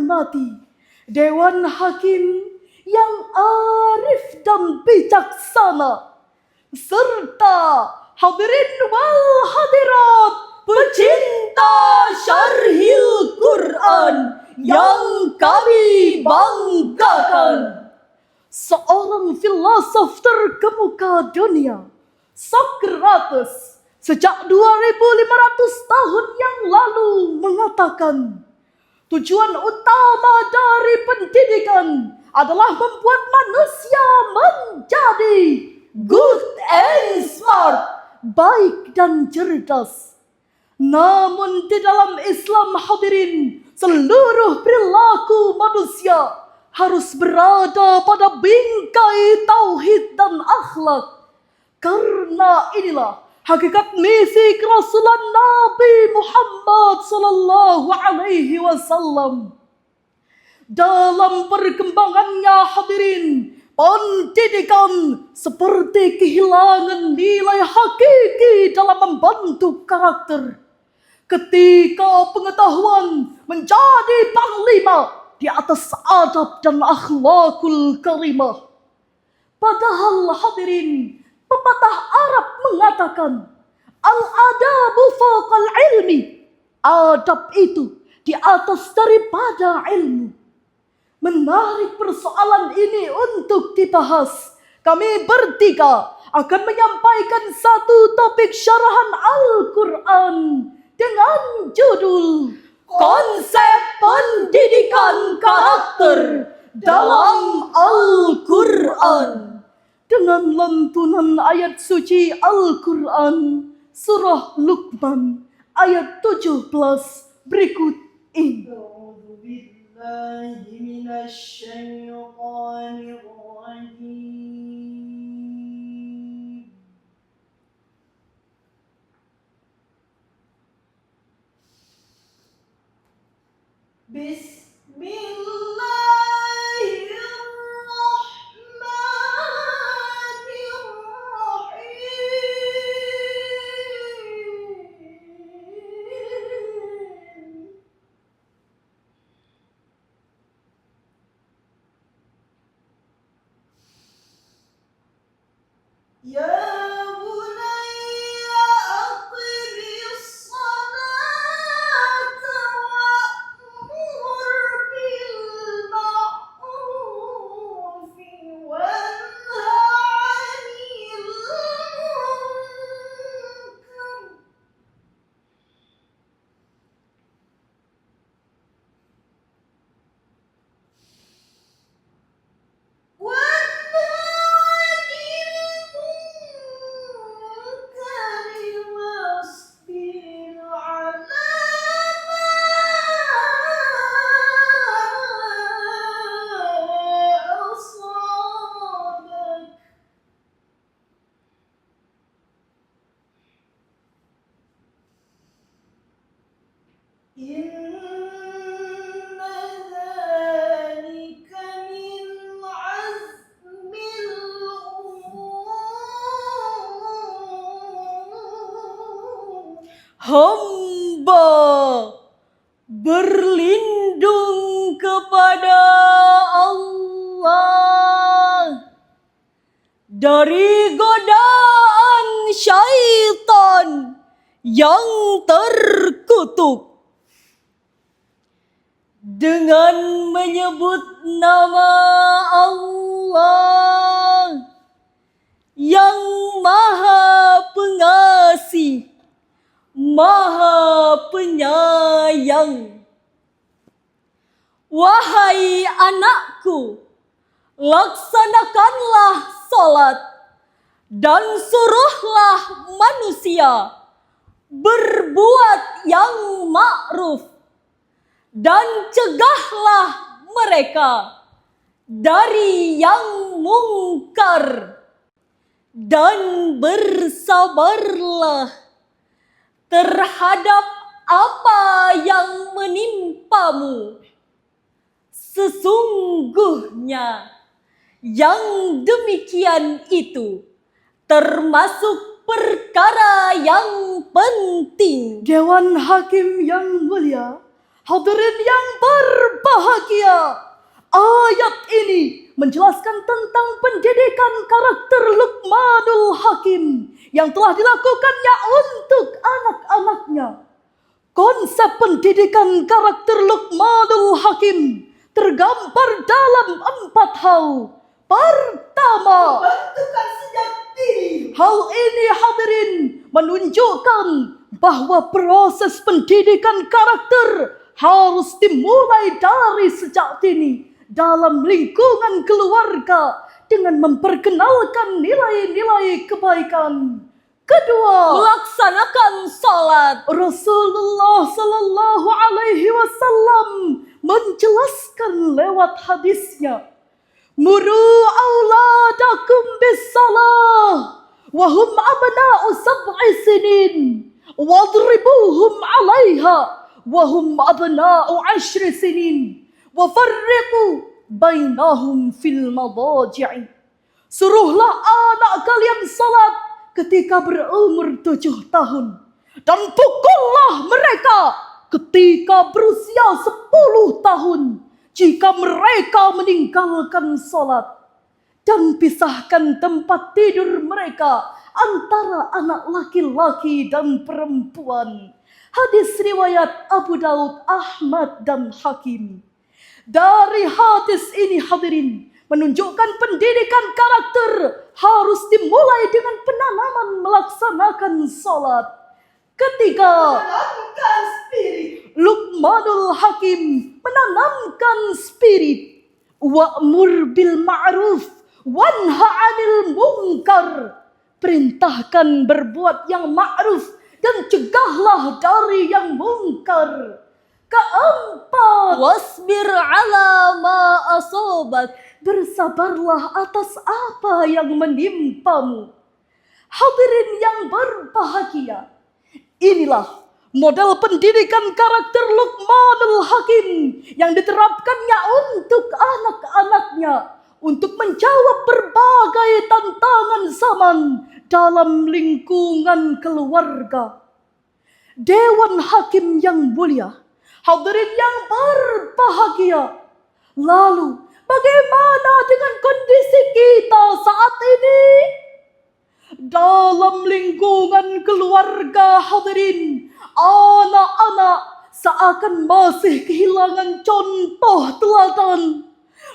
hormati Dewan Hakim yang arif dan bijaksana, serta hadirin wal hadirat pecinta syarhil Quran yang kami banggakan. Seorang filosof terkemuka dunia, Socrates, sejak 2500 tahun yang lalu mengatakan, tujuan utama dari pendidikan adalah membuat manusia menjadi good and smart, baik dan cerdas. Namun di dalam Islam hadirin, seluruh perilaku manusia harus berada pada bingkai tauhid dan akhlak. Karena inilah hakikat misi kerasulan Nabi Muhammad sallallahu alaihi wasallam. Dalam perkembangannya hadirin, pendidikan seperti kehilangan nilai hakiki dalam membentuk karakter. Ketika pengetahuan menjadi panglima di atas adab dan akhlakul karimah. Padahal hadirin, pepatah Arab mengatakan, al-adabu fawqal ilmi. Adab itu di atas daripada ilmu. Menarik persoalan ini untuk dibahas. Kami bertiga akan menyampaikan satu topik syarahan Al-Quran dengan judul Konsep Pendidikan Karakter dalam Al-Quran, dengan lantunan ayat suci Al-Quran surah Luqman ayat 17 berikut ini. A'udzu billahi minasy syaithanir rajim. Ya bunayya aqimis salata wa'mur bil ma'rufi wanha 'anil munkar. Hamba berlindung kepada Allah dari godaan syaitan yang terkutuk. Dengan menyebut nama Allah yang Maha Pengasih, Maha Penyayang. Wahai anakku, laksanakanlah salat dan suruhlah manusia berbuat yang ma'ruf dan cegahlah mereka dari yang mungkar, dan bersabarlah terhadap apa yang menimpamu. Sesungguhnya yang demikian itu termasuk perkara yang penting. Dewan Hakim yang mulia, hadirin yang berbahagia, berbahagia. Ayat ini menjelaskan tentang pendidikan karakter Luqmanul Hakim yang telah dilakukannya untuk anak-anaknya. Konsep pendidikan karakter Luqmanul Hakim tergambar dalam 4 hal. Pertama, Bentukan sejak dini. hal ini hadirin menunjukkan bahwa proses pendidikan karakter harus dimulai dari sejak dini dalam lingkungan keluarga dengan memperkenalkan nilai-nilai kebaikan. Kedua, melaksanakan salat. Rasulullah sallallahu alaihi wasallam menjelaskan lewat hadisnya, "Muru auladakum bis-salah wa hum abna'u sab'i sinin wadribuhum 'alaiha wa hum abna'u 'ashri sinin wa farriqu bainahum fil madaji'i." Suruhlah anak kalian salat ketika berumur 7 tahun dan pukullah mereka ketika berusia 10 tahun jika mereka meninggalkan salat, dan pisahkan tempat tidur mereka antara anak laki-laki dan perempuan. Hadis riwayat Abu Daud, Ahmad dan Hakim. Dari hadis ini hadirin menunjukkan pendidikan karakter harus dimulai dengan penanaman melaksanakan salat. Ketiga, Menanamkan spirit. Luqmanul Hakim menanamkan spirit. Wa'mur bil ma'ruf wanha 'anil munkar. Perintahkan berbuat yang ma'ruf dan cegahlah dari yang munkar. Keempat, wasbir 'ala ma asobat. Bersabarlah atas apa yang menimpamu. Hadirin yang berbahagia, inilah model pendidikan karakter Luqmanul Hakim yang diterapkannya untuk anak-anaknya untuk menjawab berbagai tantangan zaman dalam lingkungan keluarga. Dewan Hakim yang mulia, hadirin yang berbahagia, lalu bagaimana dengan kondisi kita saat ini? Dalam lingkungan keluarga hadirin, anak-anak seakan masih kehilangan contoh teladan.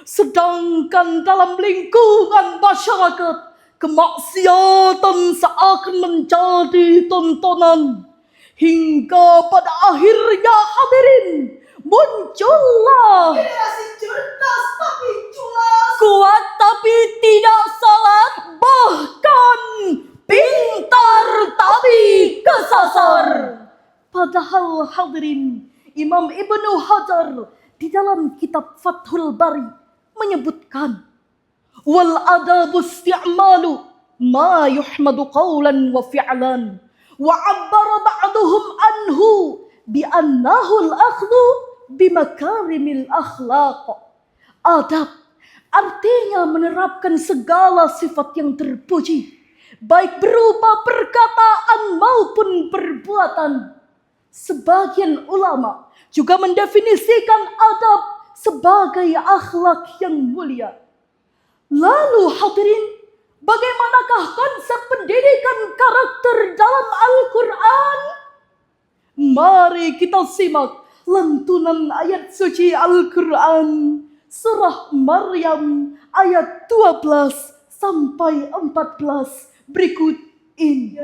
Sedangkan dalam lingkungan masyarakat, kemaksiatan seakan menjadi tontonan. Hingga pada akhirnya hadirin, muncullah Generasi cerdas tapi culas. kuat tapi tidak salat, bahkan pintar tapi kesasar. Padahal hadirin, Imam Ibnu Hajar di dalam kitab Fathul Bari menyebutkan, wal adabu isti'malu ma yuhmadu qawlan wa fi'lan wa 'abbara ba'duhum anhu bi annahu al-akhdhu bi makarimil akhlaq. Adab artinya menerapkan segala sifat yang terpuji, baik berupa perkataan maupun perbuatan. Sebagian ulama juga mendefinisikan adab sebagai akhlak yang mulia. Lalu hadirin, bagaimanakah konsep pendidikan karakter dalam Al-Quran? Mari kita simak lantunan ayat suci Al-Quran, surah Maryam ayat 12 sampai 14 berikut ini.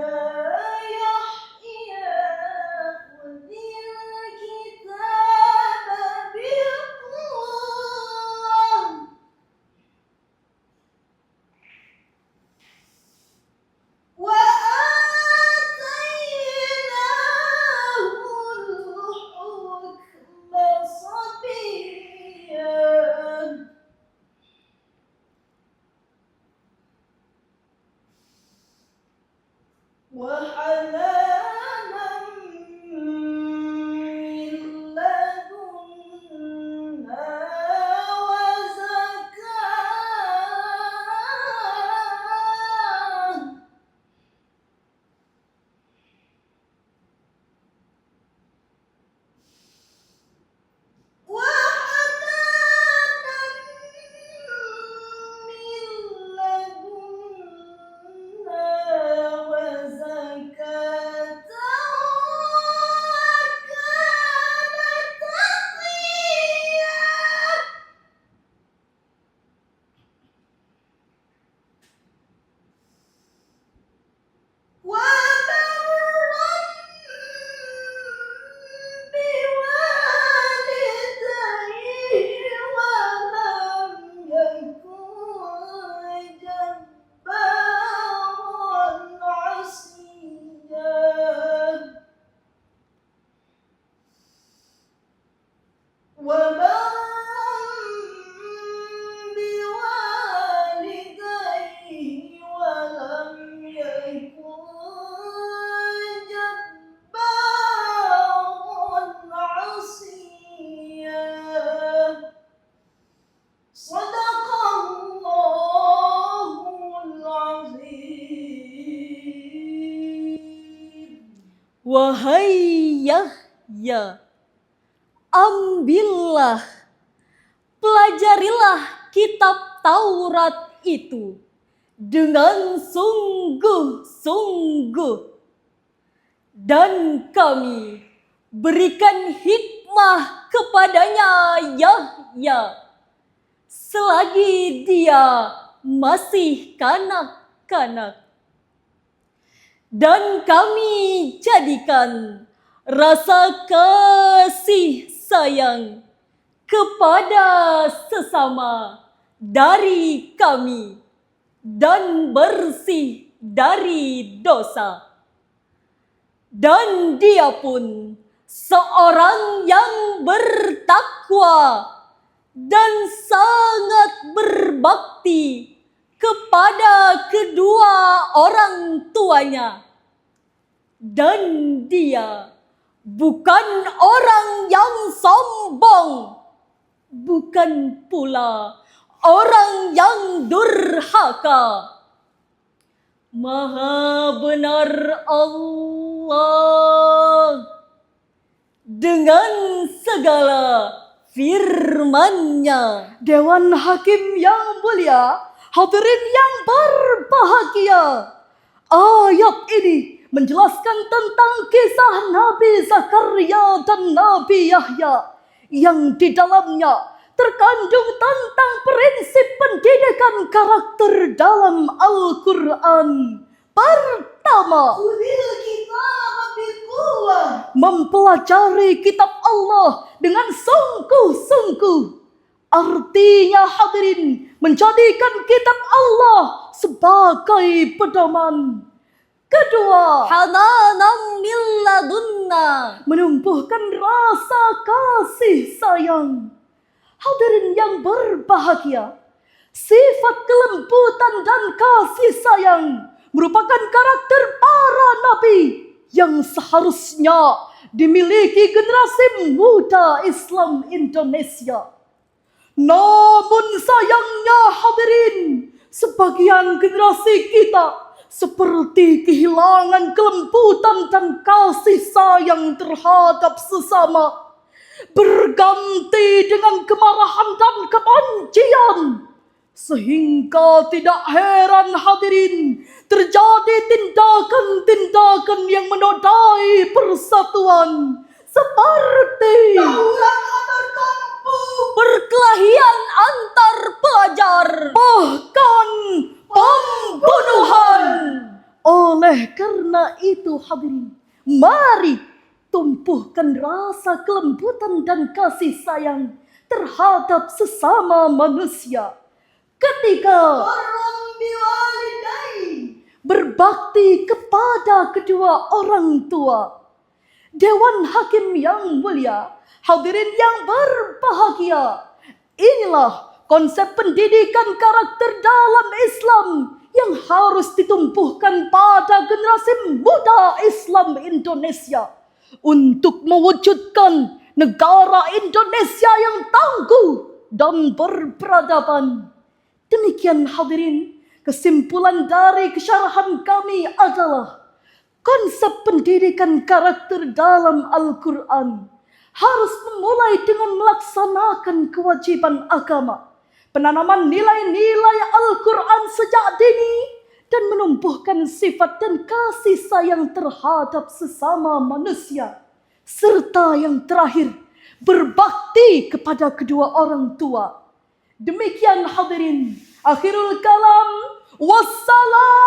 وحنانا Wahai Yahya, ambillah, pelajarilah kitab Taurat itu dengan sungguh-sungguh. Dan kami berikan hikmah kepadanya Yahya selagi dia masih kanak-kanak. Dan kami jadikan rasa kasih sayang kepada sesama dari kami dan bersih dari dosa. Dan dia pun seorang yang bertakwa dan sangat berbakti kepada kedua orang tuanya. Dan dia bukan orang yang sombong, bukan pula orang yang durhaka. Maha benar Allah dengan segala firman-Nya. Dewan Hakim yang mulia, hadirin yang berbahagia, ayat ini menjelaskan tentang kisah Nabi Zakaria dan Nabi Yahya yang di dalamnya terkandung tentang prinsip pendidikan karakter dalam Al-Quran. Pertama, Khudil kitab biquwwah. mempelajari kitab Allah dengan sungguh-sungguh. Artinya hadirin, menjadikan kitab Allah sebagai pedoman. Kedua, hananan min ladunna, menumbuhkan rasa kasih sayang. Hadirin yang berbahagia, sifat kelembutan dan kasih sayang merupakan karakter para nabi yang seharusnya dimiliki generasi muda Islam Indonesia. Namun sayangnya hadirin, sebagian generasi kita seperti kehilangan kelembutan dan kasih sayang terhadap sesama, berganti dengan kemarahan dan kebencian, sehingga tidak heran hadirin terjadi tindakan-tindakan yang menodai persatuan seperti Tawuran antar kampung. perkelahian antar pelajar, bahkan pembunuhan. Oleh karena itu hadirin, mari tumbuhkan rasa kelembutan dan kasih sayang terhadap sesama manusia. Ketiga, Barram biwalidain. berbakti kepada kedua orang tua. Dewan Hakim yang mulia, hadirin yang berbahagia, inilah konsep pendidikan karakter dalam Islam yang harus ditumbuhkan pada generasi muda Islam Indonesia untuk mewujudkan negara Indonesia yang tangguh dan berperadaban. Demikian hadirin, kesimpulan dari kesyarahan kami adalah konsep pendidikan karakter dalam Al-Quran harus memulai dengan melaksanakan kewajiban agama, penanaman nilai-nilai Al-Quran sejak dini, dan menumbuhkan sifat dan kasih sayang terhadap sesama manusia. Serta yang terakhir, berbakti kepada kedua orang tua. Demikian hadirin, akhirul kalam, wassalam.